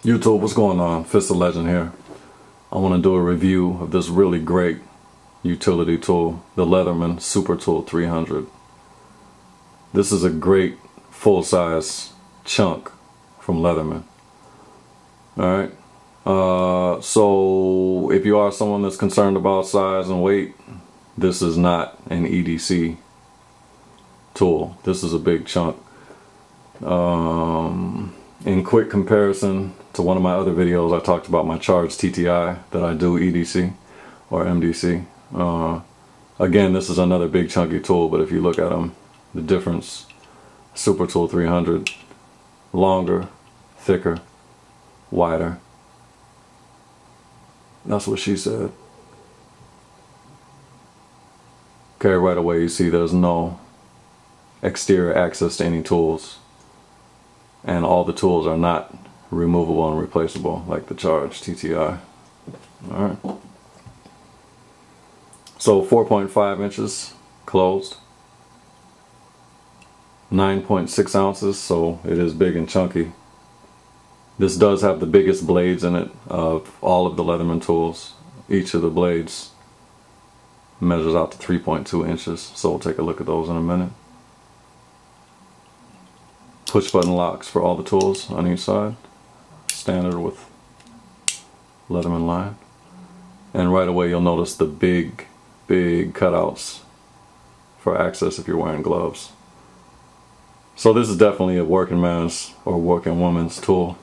YouTube, what's going on? Fist of Legend here. I want to do a review of this really great utility tool, the Leatherman Super Tool 300. This is a great full-size chunk from Leatherman. Alright, so if you are someone that's concerned about size and weight, this is not an EDC tool. This is a big chunk. In quick comparison to one of my other videos, I talked about my charged TTI that I do EDC or MDC. Again, this is another big chunky tool, but if you look at them, the difference: Super Tool 300, longer, thicker, wider. That's what she said. Okay, right away you see there's no exterior access to any tools, and all the tools are not removable and replaceable like the charged TTI. Alright, so 4.5 inches closed, 9.6 ounces, so it is big and chunky. This does have the biggest blades in it of all of the Leatherman tools. Each of the blades measures out to 3.2 inches, so we'll take a look at those in a minute. Push button locks for all the tools on each side, standard with Leatherman line. And right away you'll notice the big cutouts for access if you're wearing gloves. So this is definitely a working man's or working woman's tool.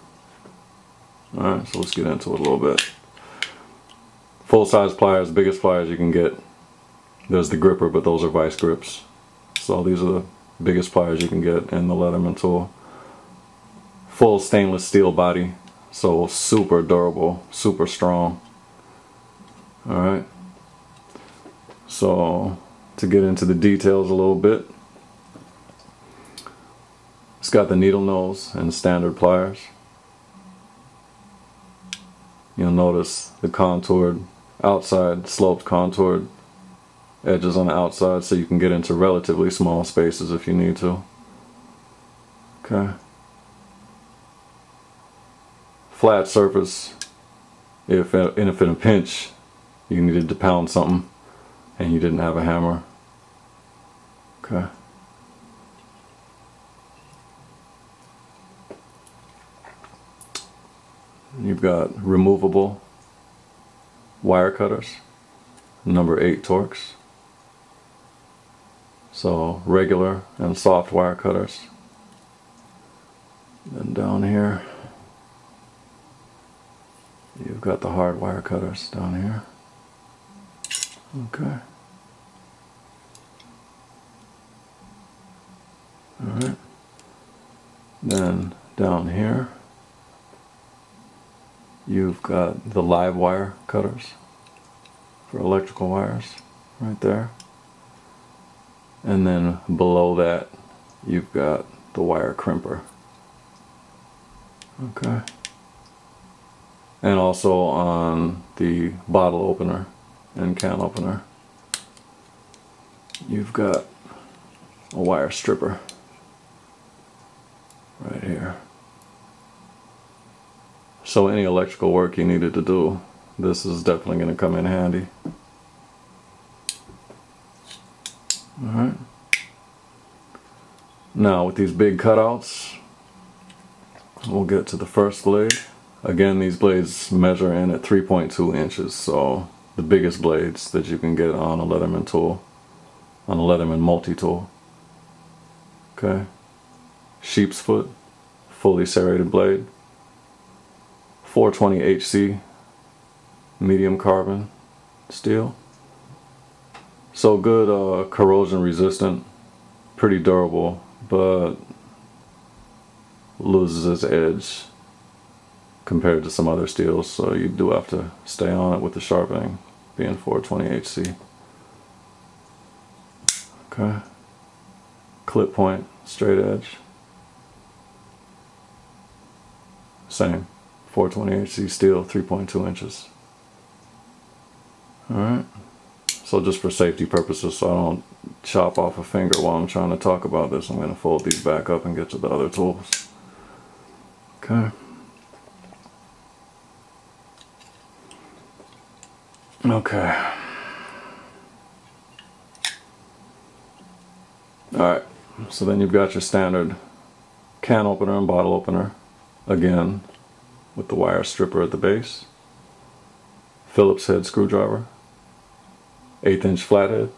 Alright, so let's get into it a little bit. Full size pliers, biggest pliers you can get. There's the gripper, but those are vice grips. So these are the biggest pliers you can get in the Leatherman tool. Full stainless steel body, so super durable, super strong. Alright, so to get into the details a little bit, it's got the needle nose and standard pliers. You'll notice the contoured outside, sloped contoured edges on the outside, so you can get into relatively small spaces if you need to. Okay. Flat surface, if in a pinch you needed to pound something and you didn't have a hammer. Okay. You've got removable wire cutters, number 8 Torx. So regular and soft wire cutters. Then down here you've got the hard wire cutters down here. Okay. Alright. Then down here you've got the live wire cutters for electrical wires right there. And then below that you've got the wire crimper. Okay. And also on the bottle opener and can opener you've got a wire stripper right here. So any electrical work you needed to do, this is definitely going to come in handy. Alright. Now with these big cutouts, we'll get to the first blade. Again, these blades measure in at 3.2 inches, so the biggest blades that you can get on a Leatherman tool, on a Leatherman multi-tool. Okay. Sheepsfoot, fully serrated blade. 420 HC, medium carbon steel. So good, corrosion resistant, pretty durable, but loses its edge compared to some other steels, so you do have to stay on it with the sharpening, being 420 HC. Okay. Clip point, straight edge. Same. 420 HC steel, 3.2 inches. Alright. So just for safety purposes, so I don't chop off a finger while I'm trying to talk about this, I'm going to fold these back up and get to the other tools. Okay. Okay. Alright, so then you've got your standard can opener and bottle opener, again with the wire stripper at the base, Phillips head screwdriver, 1/8 inch flathead,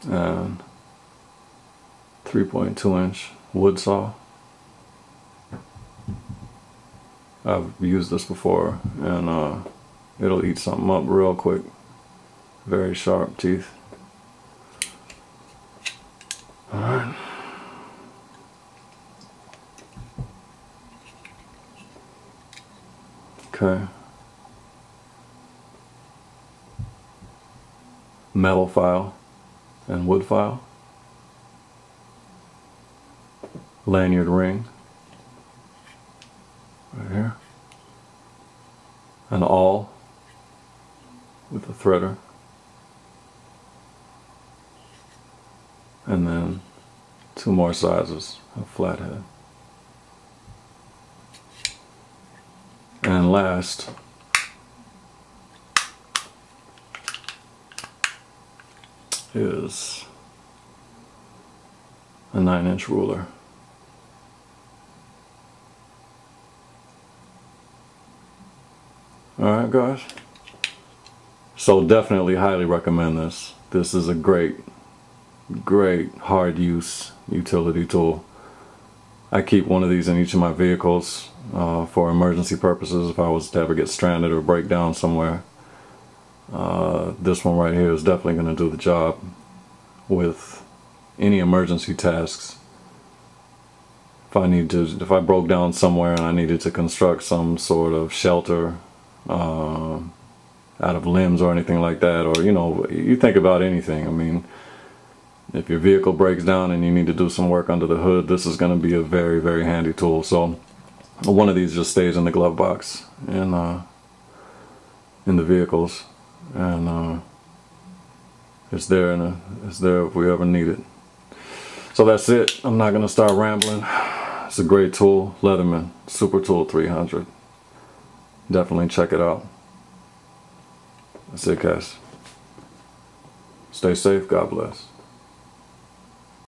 and 3.2 inch wood saw. I've used this before, and it'll eat something up real quick. Very sharp teeth. Alright. Okay. Metal file and wood file. Lanyard ring. Right here. An awl with a threader. And then 2 more sizes of flathead. And last, is a 9-inch ruler. Alright guys, so definitely highly recommend this. This is a great hard use utility tool. I keep one of these in each of my vehicles for emergency purposes if I was to ever get stranded or break down somewhere. This one right here is definitely going to do the job with any emergency tasks. If I broke down somewhere and I needed to construct some sort of shelter out of limbs or anything like that, or you think about anything. I mean, if your vehicle breaks down and you need to do some work under the hood, this is going to be a very handy tool. So one of these just stays in the glove box in the vehicles, and it's there if we ever need it. So that's it. I'm not going to start rambling. It's a great tool, Leatherman Super Tool 300. Definitely check it out. That's it, guys. Stay safe. God bless.